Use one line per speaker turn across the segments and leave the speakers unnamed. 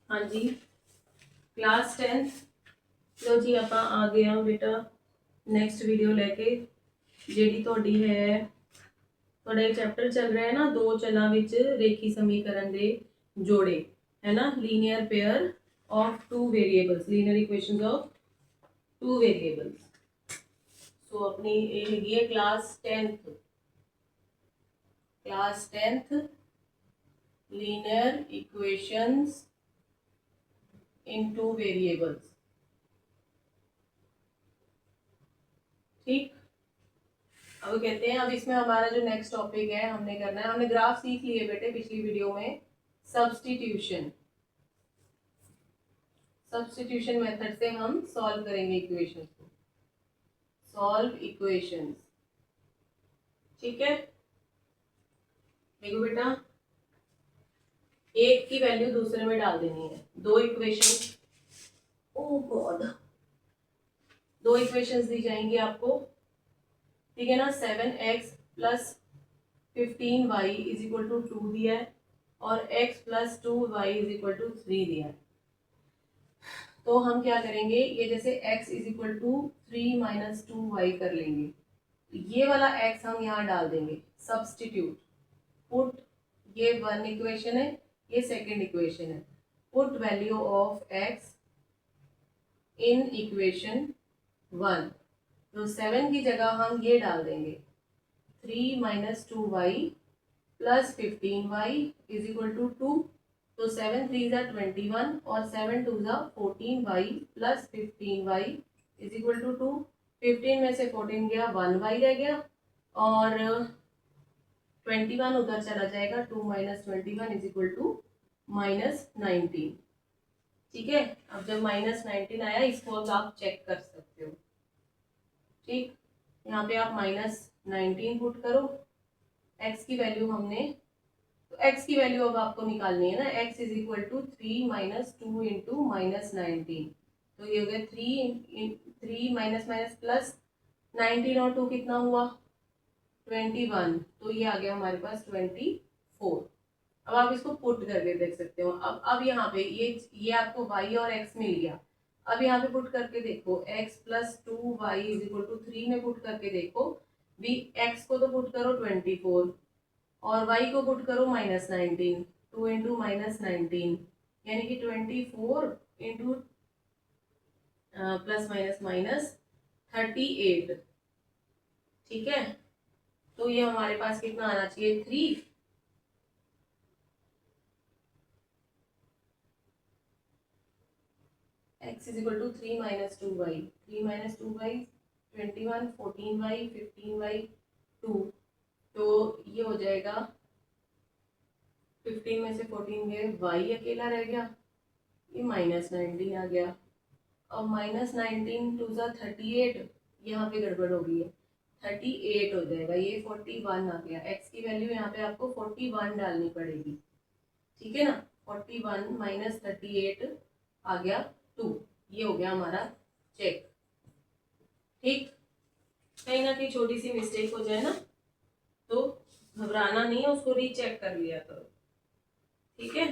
हाँ जी, क्लास 10। लो जी, आप आ गए हैं बेटा नैक्सट वीडियो लैके जी थोड़ी है। थोड़ा एक चैप्टर चल रहा है ना, दो चलों विच रेखी समीकरण के जोड़े है ना, linear pair of two variables, linear equations of two variables. So अपनी ये हैगी है class 10th, linear equations in two variables. ठीक, अब कहते हैं, अब इसमें हमारा जो नेक्स्ट टॉपिक है हमने करना है, हमने ग्राफ सीख लिए बेटे पिछली वीडियो में। सब्स्टिट्यूशन, सब्स्टिट्यूशन मेथड से हम सॉल्व करेंगे इक्वेशंस को, सॉल्व इक्वेशंस। ठीक है, देखो बेटा, एक की वैल्यू दूसरे में डाल देनी है। दो इक्वेशन, ओह गॉड, दो इक्वेशंस दी जाएंगी आपको। ठीक है ना, 7x plus 15y is equal to 2 दिया है और x plus 2y is equal to 3 दिया है। तो हम क्या करेंगे, ये जैसे x is equal to 3 minus 2y कर लेंगे, तो ये वाला x हम यहाँ डाल देंगे। सब्स्टिट्यूट, पुट, ये वन इक्वेशन है, ये सेकंड इक्वेशन है। Put value of x in equation 1, तो 7 की जगह हम ये डाल देंगे 3 minus 2y plus 15y is equal to 2। तो 7 3 ज़ा 21 और 7 2 ज़ा 14y plus 15y is equal to 2। 15 में से 14 गया, 1y रह गया और 21 उधर चला जाएगा। 2 माइनस 21 इज इक्वल टू -19। ठीक है, अब जब -19 आया, इसको अब आप चेक कर सकते हो। ठीक, यहाँ पे आप -19 पुट करो। x की वैल्यू हमने, तो x की वैल्यू अब आपको निकालनी है ना। x is equal to 3 minus 2 into -19, तो ये हो गया 3 माइनस माइनस प्लस 19 और 2 कितना हुआ 21, तो ये आ गया हमारे पास 24। अब आप इसको पुट करके देख सकते हो। अब यहाँ पे ये आपको y और x मिल गया। अब यहाँ पे पुट करके देखो, x plus 2y is equal to 3 में पुट करके देखो। भी x को तो पुट करो 24 और y को पुट करो -19। 2 इंटू -19 यानी कि 24 इंटू प्लस माइनस माइनस 38। ठीक है, तो ये हमारे पास कितना आना चाहिए 3। x is equal to 3 minus 2y, 3 minus 2y 21, 14y 15y 2, तो ये हो जाएगा 15 में से 14 गए, y अकेला रह गया, ये -19 आ गया। अब -19 2 ज़ा 38, यहाँ पे गड़बड़ हो गई है, 38 हो जाएगा, ये 41 आ गया। x की वैल्यू यहाँ पे आपको 41 डालनी पड़ेगी। ठीक है ना, 41 माइनस 38 आ गया 2, ये हो गया हमारा चेक। ठीक, कहीं ना कहीं छोटी सी मिस्टेक हो जाए ना तो घबराना नहीं है, उसको रीचेक कर लिया करो। ठीक है,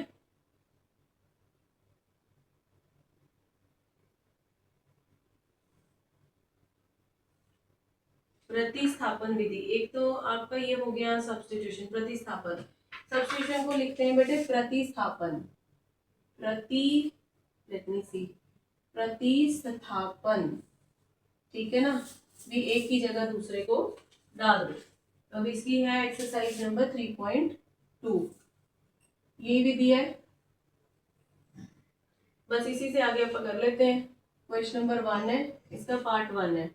प्रतिस्थापन विधि, एक तो आपका ये हो गया सब्स्टिट्यूशन। प्रतिस्थापन, सब्स्टिट्यूशन को लिखते हैं बेटे प्रतिस्थापन, लेट मी सी, प्रतिस्थापन। ठीक है ना, भी एक की जगह दूसरे को डाल दो। अब इसकी है एक्सरसाइज नंबर 3.2, यही विधि है, बस इसी से आगे आप कर लेते हैं। क्वेश्चन नंबर 1 है, इसका पार्ट 1 है,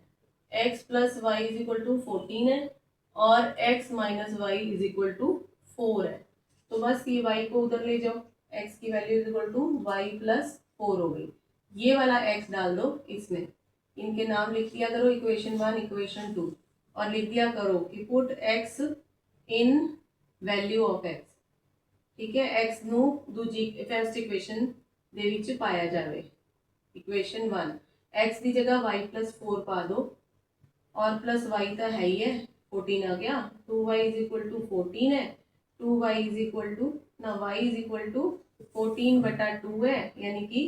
x plus y is equal to 14 है और x minus y is equal to 4 है। तो बस ये y को उधर ले जाओ, x की value is equal to y plus 4 हो गई। ये वाला x डाल दो इसमें, इनके नाम लिख दिया करो, इक्वेशन 1 इक्वेशन 2, और लिख दिया करो कि put x in value of x। ठीक है, x ਨੂੰ दूजी फर्स्ट इक्वेशन ਦੇ ਵਿੱਚ ਪਾਇਆ ਜਾਵੇ। इक्वेशन 1, x की जगह y प्लस 4 पा दो और प्लस y तो है ही है, 14 आ गया। 2y इज इक्वल टू 14 है, 2y इज इक्वल टू ना y इज इक्वल टू 14/2 है यानी कि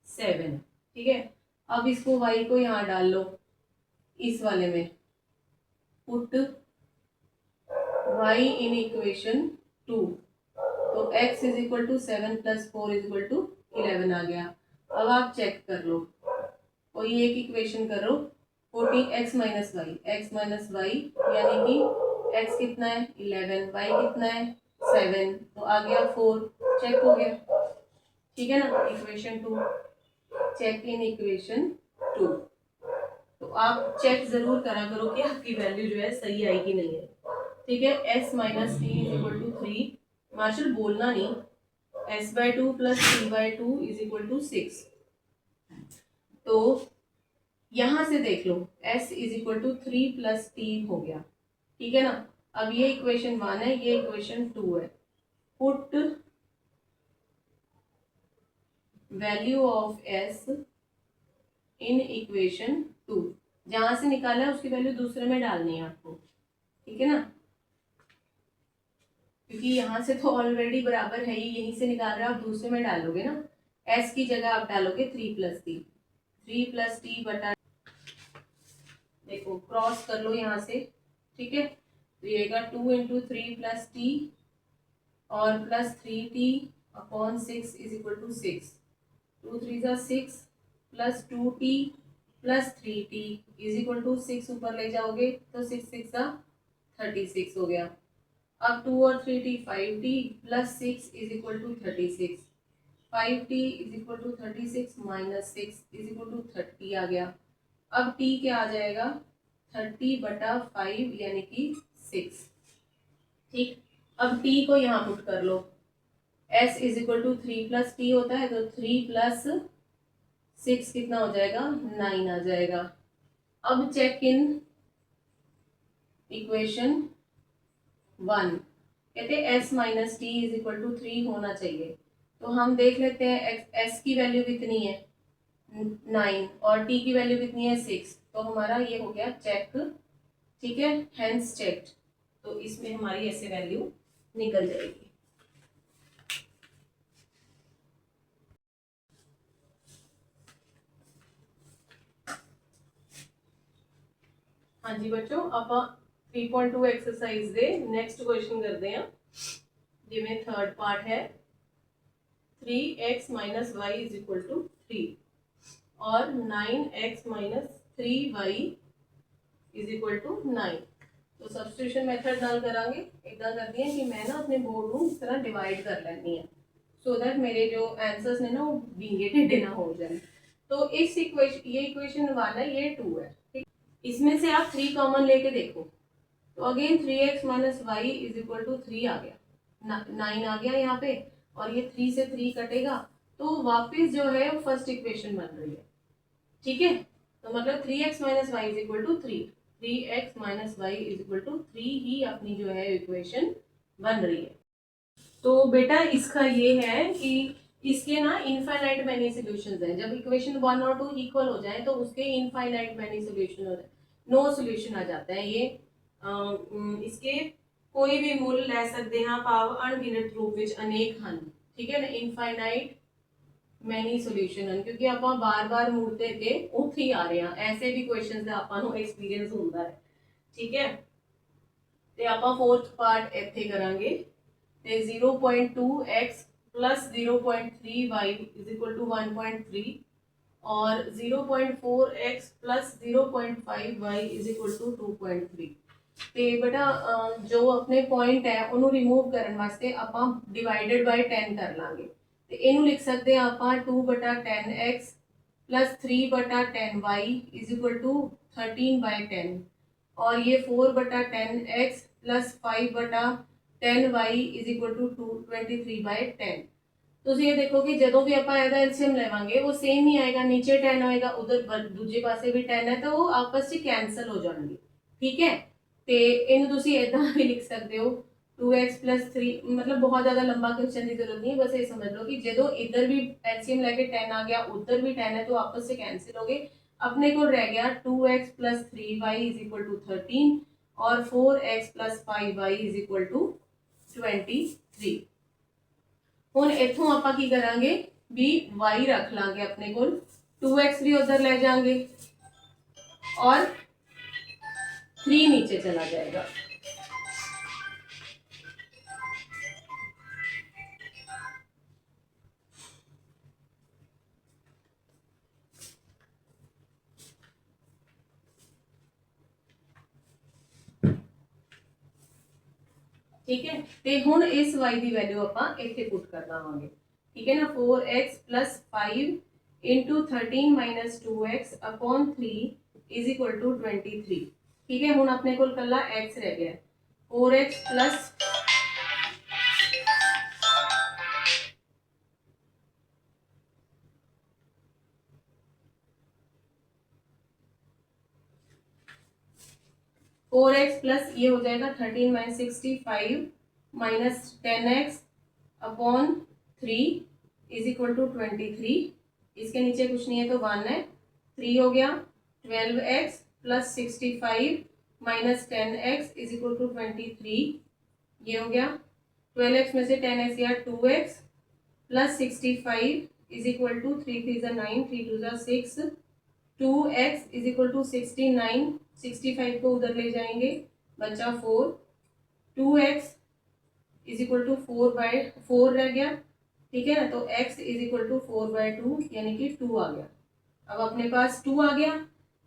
7, ठीक है। अब इसको y को यहाँ डाल लो इस वाले में, पुट y इन इक्वेशन 2, तो x is equal to 7 + 4 is equal to 11 आ गया। अब आप चेक कर लो, कोई एक इक्वेशन करो, 14x - y, x - y यानी कि x कितना है 11, y कितना है 7, तो आ गया 4, चेक हो गया, ठीक है ना। Equation 2, check in equation 2। तो आप चेक जरूर करा करो कि आपकी वैल्यू जो है सही आई कि नहीं है, ठीक है। s - t is equal to 3, मार्शल बोलना नहीं, s/2 + t/2 is equal to 6। तो यहां से देख लो s is equal to 3 + t हो गया, ठीक है ना। अब ये इक्वेशन 1 है, ये इक्वेशन 2 है। Put value of s in equation 2, जहां से निकाला है उसकी वैल्यू दूसरे में डालनी है आपको, ठीक है ना, क्योंकि यहाँ से तो ऑलरेडी बराबर है ही, यहीं से निकाल रहे हो आप, दूसरे में डालोगे ना। s की जगह आप डालोगे 3 + t, 3 + t बटा, देखो क्रॉस कर लो यहाँ से, ठीक है। तो ये 2 × 3 + t और plus 3t/6 is equal to 6, 2 3 = 6 + 2t + 3t is equal to 6, ऊपर ले जाओगे तो 6 6 = 36 हो गया। अब 2 और 3t 5t + 6 is equal to 36, 5t is equal to 36 - 6 is equal to 30 आ गया। अब t क्या आ जाएगा 30/5 यानी कि 6, ठीक। अब t को यहाँ पुट कर लो, s is equal to 3 + t होता है, तो 3 + 6 कितना हो जाएगा 9 आ जाएगा। अब चेक इन इक्वेशन 1, कहते हैं s - t is equal to 3 होना चाहिए, तो हम देख लेते हैं s की वैल्यू कितनी है 9 और t की वैल्यू कितनी है 6, तो हमारा ये हो गया चेक, ठीक है, हेंस चेक्ड। तो इसमें हमारी ऐसे वैल्यू निकल जाएगी। हाँ जी बच्चों, ਆਪਾਂ 3.2 एक्सरसाइज ਦੇ नेक्स्ट क्वेश्चन करते हैं, जिमें थर्ड पार्ट है 3x - y is equal to 3 और 9x - 3y is equal to 9। तो सब्सटीट्यूशन मेथड नाल करांगे, इदा करनी है कि मैं ना अपने बोर्ड को इस तरह डिवाइड कर लेनी है, सो दैट मेरे जो आंसर्स ने ना वो विंगे टेढ़े ना हो जाए। तो इस इक्वेशन, ये इक्वेशन 1 है, ये 2 है, ठीक। इसमें से आप 3 कॉमन लेके देखो, तो again 3x - y is equal to 3 आ गया, 9 आ गया यहाँ पे, और ये 3 से 3 कटेगा, तो वापस जो है वो फर्स्ट इक्वेशन बन रही है, ठीक है। तो मतलब 3x - y is equal to 3, 3x - y is equal to 3 ही अपनी जो है इक्वेशन बन रही है। तो बेटा इसका ये है कि इसके ना इनफाइनाइट मैनी सॉल्यूशंस हैं, जब इक्वेशन 1 और 2 इक्वल हो जाए तो उसके इनफाइनाइट मैनी सॉल्यूशन हो जाए, नो सॉल्यूशन आ जाता है ये। इसके कोई भी मूल ले सकते हैं आप अनगिनत रूप विच अनेक ਹਨ, ठीक है ना, इनफाइनाइट मैनी सॉल्यूशन ਹਨ, क्योंकि ਆਪਾਂ बार-बार ਮੁੜਦੇ ਤੇ ਉੱਥੇ ਹੀ ਆ ਰਹੇ ਹਾਂ, ਐਸੇ ਵੀ ਕੁਐਸਚਨਸ ਦਾ ਆਪਾਂ ਨੂੰ ਐਕਸਪੀਰੀਅੰਸ ਹੁੰਦਾ ਹੈ, ਠੀਕ ਹੈ। ਤੇ ਆਪਾਂ फोर्थ पार्ट ਇੱਥੇ ਕਰਾਂਗੇ, ਤੇ 0.2x + 0.3y is equal to 1.3 और 0.4x + 0.5y is equal to 2.3। ਤੇ ਬੇਟਾ ਜੋ ਆਪਣੇ ਪੁਆਇੰਟ ਹੈ ਉਹਨੂੰ ਰਿਮੂਵ ਕਰਨ ਵਾਸਤੇ ਆਪਾਂ ਡਿਵਾਈਡਡ ਬਾਈ 10 ਕਰ ਲਾਂਗੇ, ਤੇ ਇਹਨੂੰ ਲਿਖ ਸਕਦੇ ਆ ਆਪਾਂ 2/10x + 3/10y is equal to 13/10, और ये 4/10x + 5/10y is equal to 23/10। ਤੁਸੀਂ ਇਹ ਦੇਖੋ ਕਿ ਜਦੋਂ ਵੀ ਆਪਾਂ ਇਹਦਾ ਐਲਸੀਐਮ ਲਵਾਂਗੇ ਉਹ ਸੇਮ ਹੀ ਆਏਗਾ, नीचे 10 ਹੋਏਗਾ, ਉਧਰ ਦੂਜੇ ਪਾਸੇ ਵੀ 10 ਹੈ, ਤਾਂ ਉਹ ਆਪਸ ਵਿੱਚ ਕੈਨਸਲ ਹੋ ਜਾਣਗੇ, ਠੀਕ ਹੈ। ਤੇ ਇਹਨੂੰ ਤੁਸੀਂ ਇਦਾਂ ਵੀ ਲਿਖ ਸਕਦੇ ਹੋ 2x + 3, मतलब बहुत ज़्यादा लंबा क्वेश्चन की जरूरत नहीं है, बस ये समझ लो कि जो इधर भी एलसीएम लेके 10 आ गया, उधर भी 10 है, तो आपस से कैंसिल हो गए। अपने को रह गया 2x + 3y is equal to 13 और 4x + 5y is equal to 23। हुण इत्थों आपां की करांगे भी y रख लांगे अपने कोल, 2x भी उधर ले जाएंगे और 3 नीचे चला जाएगा। ठीक है, ते हुण इस y की वैल्यू आपां इत्थे पुट कर देवांगे। ठीक है ना, 4x + 5 * 13 - 2x upon 3 is equal to 23। ठीक है, हुण अपने कोल कल्ला x रह गया, 4x + 4x प्लस ये हो जाएगा 13 - 65 minus 10x upon 3 is equal to 23। इसके नीचे कुछ नहीं है तो 1 है, 3 हो गया। 12x + 65 minus 10x is equal to 23, ये हो गया। 12x में से 10x गया, 2x plus 65 is equal to 3 3 = 9, 3 2 = 6, 2x is equal to 69, 65 को उधर ले जाएंगे, बचा 4, 2x इज इक्वल टू 4/4 रह गया। ठीक है ना, तो x इज इक्वल टू 4/2 यानी कि 2 आ गया। अब अपने पास 2 आ गया,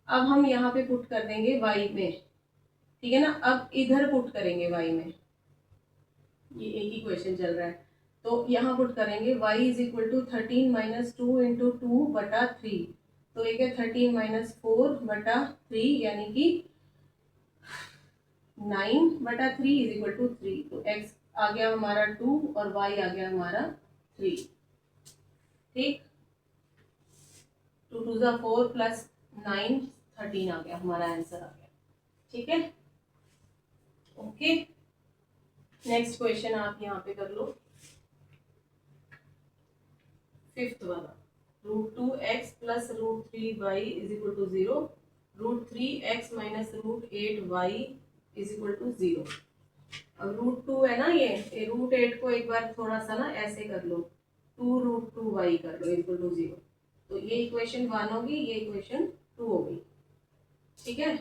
अब हम यहाँ पे पुट कर देंगे y में। ठीक है ना, अब इधर पुट करेंगे y में, ये एक ही क्वेश्चन चल रहा है तो यहाँ पुट करेंगे y इज इक्वल टू 13 - 2 × 2/3, तो एक है 13 - 4/3 यानी कि 9/3 इज इक्वल टू 3, तो x आ गया हमारा 2 और y आ गया हमारा 3। ठीक, 2 2 = 4 प्लस 9 13 आ गया, हमारा आंसर आ गया। ठीक है, ओके। नेक्स्ट क्वेश्चन आप यहाँ पे कर लो, 5th वाला, √2x + √3y is equal to 0, √3x - √8y is equal to 0। अब √2 है ना, ये √8 को एक बार थोड़ा सा ना ऐसे कर लो, 2√2y कर लो इक्वल टू 0, तो ये इक्वेशन 1 होगी, ये इक्वेशन 2 होगी। ठीक है,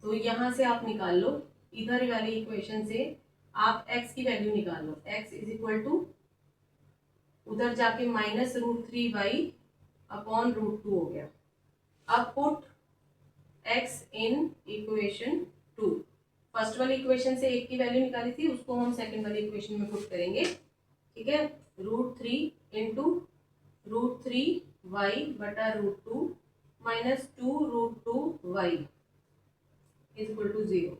तो यहां से आप निकाल लो, इधर वाली इक्वेशन से आप x की वैल्यू निकाल लो, x इज इक्वल टू उधर जाके -√3y अपॉन √2 हो गया। अब put x in equation 2, first वाली इक्वेशन से एक की वैल्यू निकाली थी, उसको हम सेकंड वाली इक्वेशन में पुट करेंगे। ठीक है, √3 × √3y बटा √2 minus 2√2y is equal to 0,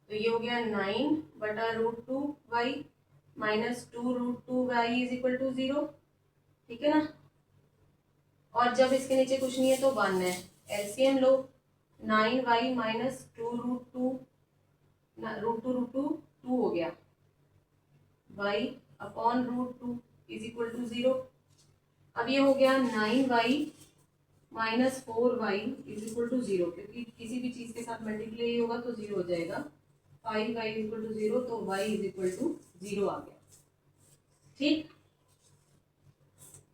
तो ये हो गया 9/√2y minus 2√2y is equal to 0। ठीक है ना, और जब इसके नीचे कुछ नहीं है तो 1 है, एलसीएम लो, 9y माइनस 2√2 2 हो गया, y upon √2 is equal to 0। अब ये हो गया 9y minus 4y is equal to 0, क्योंकि किसी भी चीज के साथ मल्टीप्लाई होगा तो 0 हो जाएगा। 5y इज इक्वल टू 0, तो y इज इक्वल टू 0 आ गया। ठीक,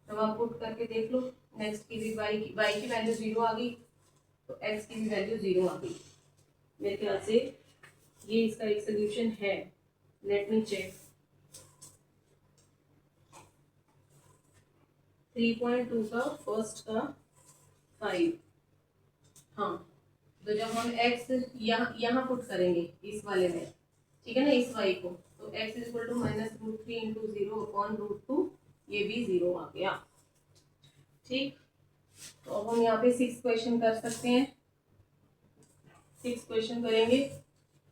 तो आप पुट करके देख लो, नेक्स्ट की भी y की वैल्यू 0 आ गई, तो x की भी वैल्यू 0 आ गई। मेरे ख्याल से ये इसका एक सोल्यूशन है, लेट मी चेक। 3.2 का फर्स्ट का 5, हाँ, तो जब हम x यहाँ पुट करेंगे इस वाले में, ठीक है ना, इस y को, तो x is equal to -√3 × 0 upon √2, ये भी 0 आ गया। ठीक, तो अब हम यहाँ पे 6 क्वेश्चन कर सकते हैं। 6 क्वेश्चन करेंगे,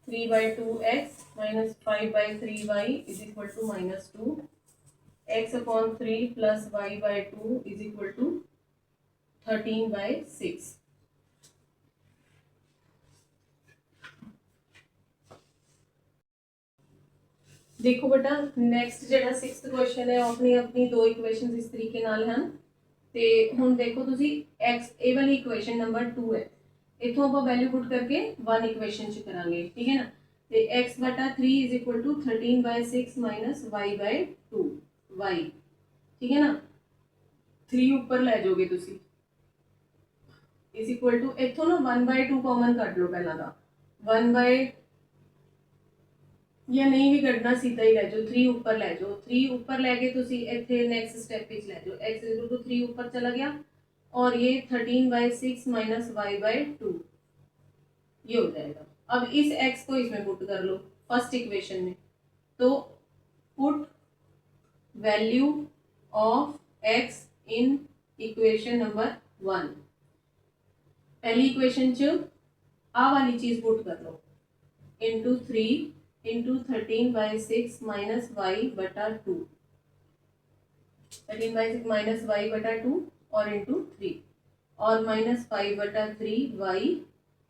3/2x minus 5/3y is equal to -2, x upon 3 plus y/2 is equal to 13/6। देखो बेटा, नेक्स्ट ਜਿਹੜਾ 6th क्वेश्चन है अपनी अपनी दो इक्वेशन इस तरीके नाल ਹਨ ਤੇ ਹੁਣ ਦੇਖੋ ਤੁਸੀਂ x ਇਹ ਵਾਲੀ ਇਕੁਏਸ਼ਨ ਨੰਬਰ 2 ਹੈ, ਇਥੋਂ ਆਪਾਂ ਵੈਲਿਊ ਪੁੱਟ ਕਰਕੇ 1 ਇਕੁਏਸ਼ਨ ਚ ਕਰਾਂਗੇ। ਠੀਕ ਹੈ ਨਾ, तो x बटा 3 is equal to 13/6 minus y/2 y, ठीक है ना। 3 ऊपर ले जाओगे तुसी इज इक्वल टू इथों ना 1/2 कॉमन कट लो पहला दा 1 बाय, या नहीं भी कटना सीधा ही ले जाओ 3 ऊपर ले जाओ। 3 ऊपर लेके तुसी इथे नेक्स्ट स्टेप पे ले जाओ, x इज इक्वल टू 3 ऊपर चला गया और ये 13/6 माइनस y/2 ये हो जाएगा। अब इस x को इसमें पुट कर लो फर्स्ट इक्वेशन में, तो put value of x in equation number 1। पहली इक्वेशन च आ वाली चीज पुट कर लो into 3 into 13/6 minus y/2, 13/6 minus y/2 और इंटू 3 और minus 5/3 y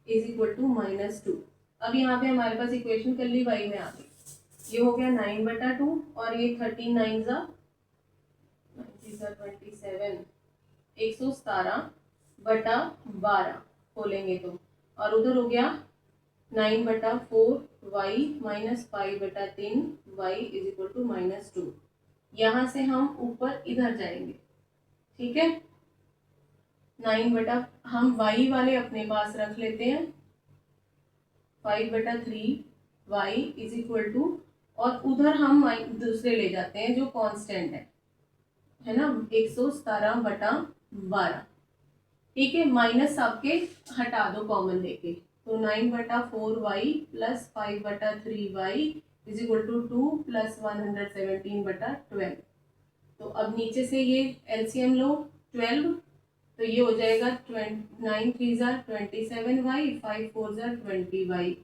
is equal to -2। अब यहाँ पे हमारे पास इक्वेशन कर ली y में आ गई, ये हो गया 9/2 और ये 13 9 जा 27 117/12 खोलेंगे तो, और उधर हो गया 9/4 y minus 5/3 y is equal to -2। यहाँ से हम ऊपर इधर जाएंगे, ठीक है। 9 हम y वाले अपने पास रख लेते हैं 5/3 y इज इक्वल टू, और उधर हम दूसरे ले जाते हैं जो कांस्टेंट है ना 117/12, ठीक है। माइनस आपके हटा दो कॉमन लेके, तो 9/4 y plus 5/3 y is equal to 2 plus 117/12। तो अब नीचे से ये एलसीएम लो 12, तो ये हो जाएगा 9 3 27 y 5 4 20 y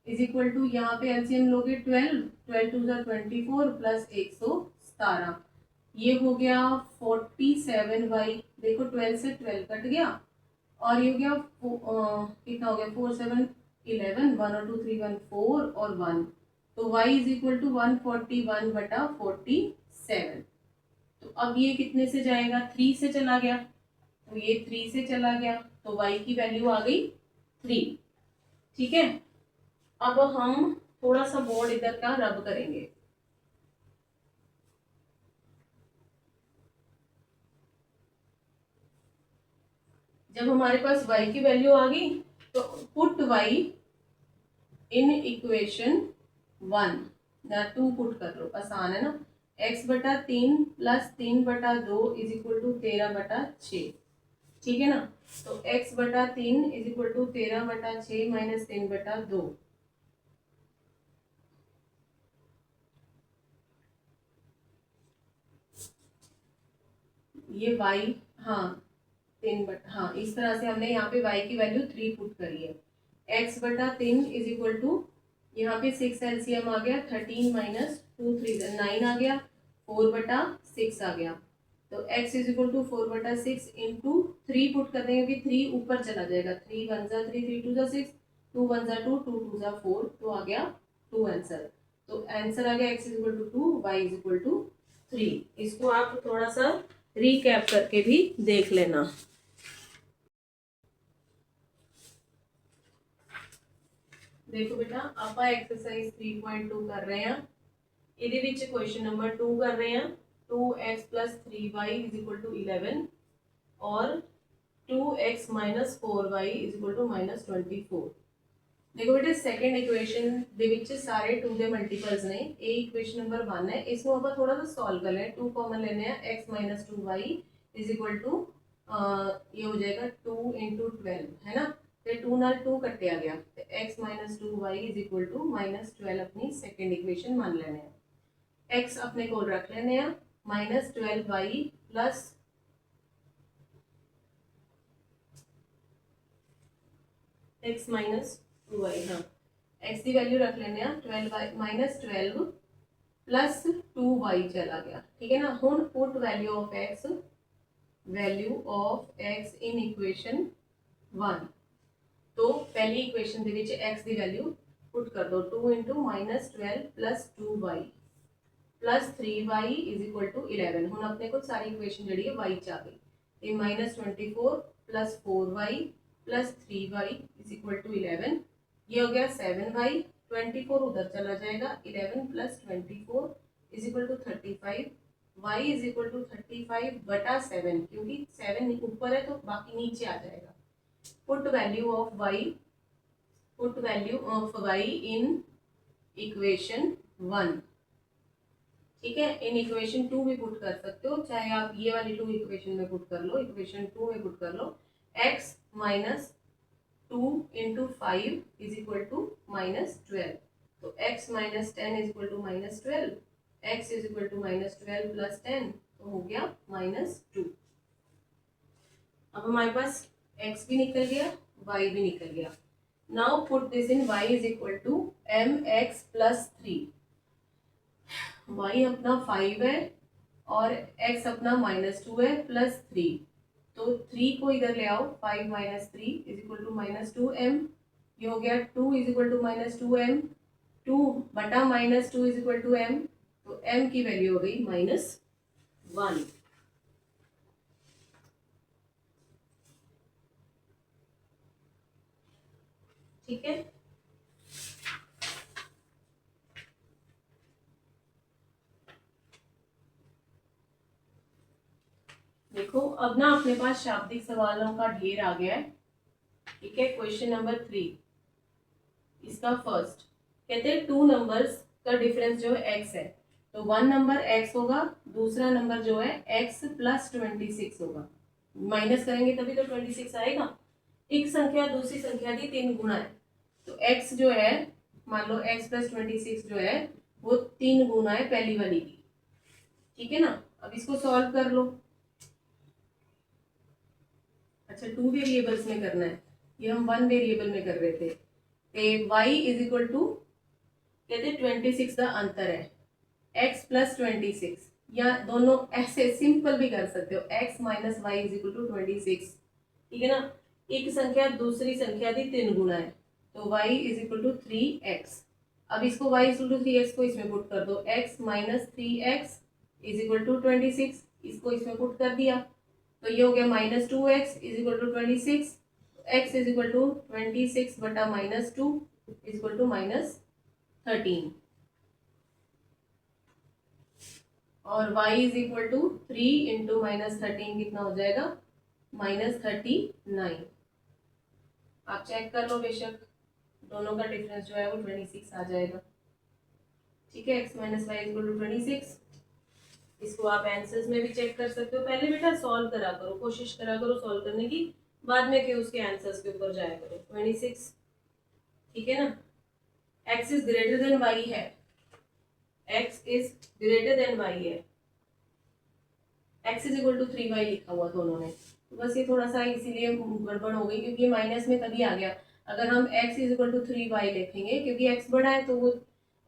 is equal to, यहाँ पे एलसीएम लोगे 12 12 2 24 प्लस 117, ये हो गया 47 y। देखो 12 से 12 कट गया और ये हो गया कितना हो गया 4 7 11 1 और 2 3 1 4 और 1, तो y इज इक्वल टू 141/47। तो अब ये कितने से जाएगा 3 से चला गया, तो ये 3 से चला गया तो y की वैल्यू आ गई 3, ठीक है। अब हम थोड़ा सा बोर्ड इधर का रब करेंगे, जब हमारे पास y की वैल्यू आ गई तो पुट y इन इक्वेशन 1 ना 2 पुट कर लो, आसान है ना। x/3 plus 3/2 is equal to 13/6, ठीक है ना। तो x/3 is equal to 13/6 minus 3/2, ये y, हाँ 3 हाँ इस तरह से हमने यहाँ पे y की वैल्यू 3 पुट करी है। x/3 इज इक्वल टू, यहाँ पे 6 एलसीएम आ गया 13 माइनस 2 3 9 आ गया 4/6 आ गया, तो x is equal to 4/6 into 3 put कर देंगे क्योंकि 3 ऊपर चला जाएगा, 3 1 जा 3 3 2 जा 6 2 1 जा 2 2 2 जा 4, तो आ गया 2 आंसर। तो आंसर आ गया x is equal to 2 y is equal to 3। इसको आप थोड़ा सा रीकैप करके भी देख लेना। देखो बेटा आप एक्सरसाइज 3.2 कर रहे हैं, ਇਹਦੇ ਵਿੱਚ क्वेश्चन नंबर 2 कर रहे हैं 2x + 3y = 11 और 2x - 4y = -24। देखो बेटे सेकंड इक्वेशन ਦੇ ਵਿੱਚ ਸਾਰੇ 2 ਦੇ ਮਲਟੀਪਲਸ ਨੇ, ਇਹ ਇਕੁਏਸ਼ਨ ਨੰਬਰ 1 ਹੈ, ਇਸ ਨੂੰ ਆਪਾਂ ਥੋੜਾ ਜਿਹਾ ਸੋਲਵ ਕਰ ਲੈਣਾ। 2 ਕਾਮਨ ਲੈਣੇ ਆ x - 2y = ये हो जाएगा 2 × 12 है ना, ਤੇ 2 ਨਾਲ 2 ਕੱਟਿਆ ਗਿਆ ਤੇ x - 2y = -12 अपनी सेकंड इक्वेशन मान लेने आ। x अपने को रख लेने आ -12y प्लस x - 2y, हाँ x की वैल्यू रख लेने आ 12 प्लस 2y चला गया, ठीक है ना। हुन put value of x in equation 1, तो पहली इक्वेशन ਦੇ ਵਿੱਚ x ਦੀ ਵੈਲਿਊ ਪੁੱਟ ਕਰ ਦੋ 2 × -12 प्लस 2y प्लस 3y = 11। ਹੁਣ ਆਪਣੇ ਕੋਲ ਸਾਰੀ ਇਕੁਏਸ਼ਨ ਜਿਹੜੀ ਹੈ y ਚ ਆ ਗਈ, ਇਹ -24 प्लस 4y प्लस 3y = 11, ये हो गया 7y 24 उधर चला जाएगा, 11 plus 24 is equal to 35, y is equal to 35 बटा 7, क्योंकि 7 ऊपर है तो बाकी नीचे आ जाएगा। Put value of y in equation 1, ठीक है। इन इक्वेशन 2 भी पुट कर सकते हो, चाहे आप ये वाली 2 इक्वेशन में पुट कर लो, इक्वेशन 2 में पुट कर लो। x minus 2 into 5 is equal to -12, तो x minus 10 is equal to -12, x is equal to -12 plus 10, तो हो गया -2। अब हमारे पास x भी निकल गया, y भी निकल गया। Now put this in y is equal to mx plus 3। y अपना 5 है और x अपना -2 है प्लस 3, तो 3 को इधर ले आओ, 5 minus 3 is equal to -2m, ये हो गया 2 इज इक्वल टू -2m, 2 बटा -2 इज इक्वल टू m, तो m की वैल्यू हो गई -1। ठीक है, देखो अब ना अपने पास शाब्दिक सवालों का ढेर आ गया है। ठीक है, क्वेश्चन नंबर 3, इसका फर्स्ट कहते हैं 2 नंबर्स का डिफरेंस जो है x है, तो 1 नंबर x होगा, दूसरा नंबर जो है x प्लस 26 होगा। माइनस करेंगे तभी तो 26 आएगा। एक संख्या दूसरी संख्या की 3 गुना है, तो x जो है, मान लो x प्लस 26 जो है वो 3 गुना है पहली वाली की। ठीक है ना, अब इसको सॉल्व कर लो। अच्छा, 2 वेरिएबल्स में करना है, ये हम 1 वेरिएबल में कर रहे थे। y इज इक्वल टू कहते 26 का अंतर है, x प्लस 26, या दोनों ऐसे सिंपल भी कर सकते हो, x minus y is equal to 26। ठीक है ना, एक संख्या दूसरी संख्या की 3 गुना है, तो y is equal to 3x। अब इसको y is equal to 3x को इसमें पुट कर दो, x minus 3x is equal to 26, इसको इसमें पुट कर दिया, तो ये हो गया -2x is equal to 26, x is equal to 26 बटा -2 इज इक्वल टू -13, और y is equal to 3 into -13 कितना हो जाएगा -39। आप चेक कर लो, बेशक दोनों का डिफरेंस जो है वो 26 आ जाएगा। ठीक है, x minus y equal to 26, इसको आप आंसर्स में भी चेक कर सकते हो। पहले बेटा सॉल्व करा करो, कोशिश करा करो सॉल्व करने की, बाद में के उसके आंसर्स के ऊपर जाया करो। 26, ठीक है ना, x is greater than y है, x is greater than y है, x is equal to 3y लिखा हुआ दोनों ने, तो बस ये थोड़ा सा इसीलिए गड़बड़ हो गई, क्योंकि माइनस में तभी आ गया। अगर हम x is equal to 3y लिखेंगे, क्योंकि x बड़ा है तो वो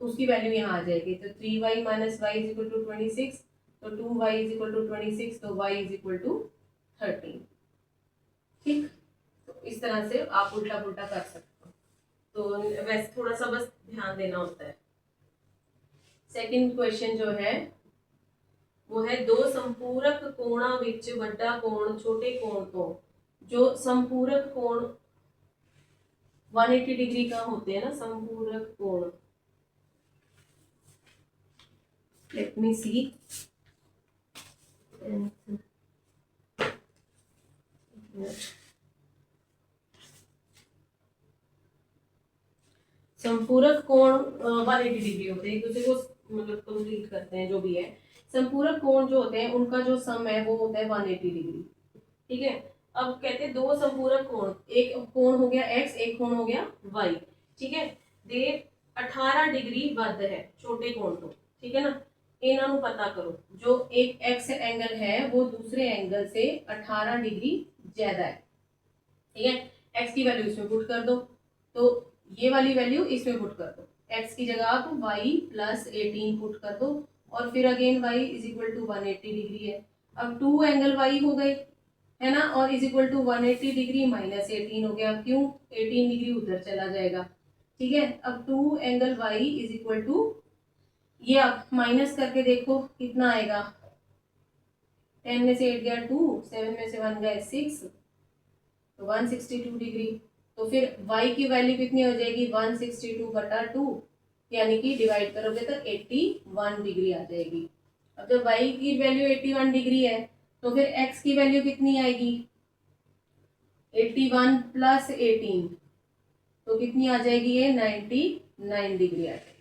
उसकी वैल्यू यहाँ आ जाएगी, तो 3y minus y is equal to 26, तो 2y इज इक्वल टू 26, तो y इज इक्वल टू 13। ठीक, तो इस तरह से आप उल्टा पुल्टा कर सकते हो, तो वैसे थोड़ा सा बस ध्यान देना होता है। सेकंड क्वेश्चन जो है वो है, दो संपूरक कोणा विच वड्डा कोण छोटे कोण तो, जो संपूरक कोण 180 डिग्री का होते हैं ना, संपूरक कोण, लेट मी सी, संपूरक कोण 180 डिग्री होते हैं, एक दूसरे को मतलब कंप्लीट करते हैं, जो भी है। संपूरक कोण जो होते हैं उनका जो सम है वो होता है 180 डिग्री। ठीक है, अब कहते हैं दो संपूरक कोण, एक कोण हो गया x, एक कोण हो गया y। ठीक है, दे 18 डिग्री वध है छोटे कोण तो। ठीक है ना, इन्हों पता करो, जो एक x एंगल है वो दूसरे एंगल से 18 डिग्री ज्यादा है। ठीक है, x की वैल्यू इसमें पुट कर दो, तो ये वाली वैल्यू इसमें पुट कर दो, x की जगह आप y प्लस 18 पुट कर दो, और फिर again y is equal to 180 degree है। अब 2 एंगल y हो गए, है ना, और is equal to 180 degree minus 18 हो गया, क्यों 18 डिग्री उधर चला जाएगा। ठीक है, अब 2 angle y is equal to, ये आप माइनस करके देखो कितना आएगा, 10 में से 8 गया 2, 7 में से 1 गया 6, तो 162 डिग्री। तो फिर y की वैल्यू कितनी हो जाएगी 162/2, यानी कि डिवाइड करोगे तो 81 डिग्री आ जाएगी। अब जब y की वैल्यू 81 डिग्री है तो फिर x की वैल्यू कितनी आएगी 81 + 18, तो कितनी आ जाएगी ये 99 डिग्री आ जाएगी।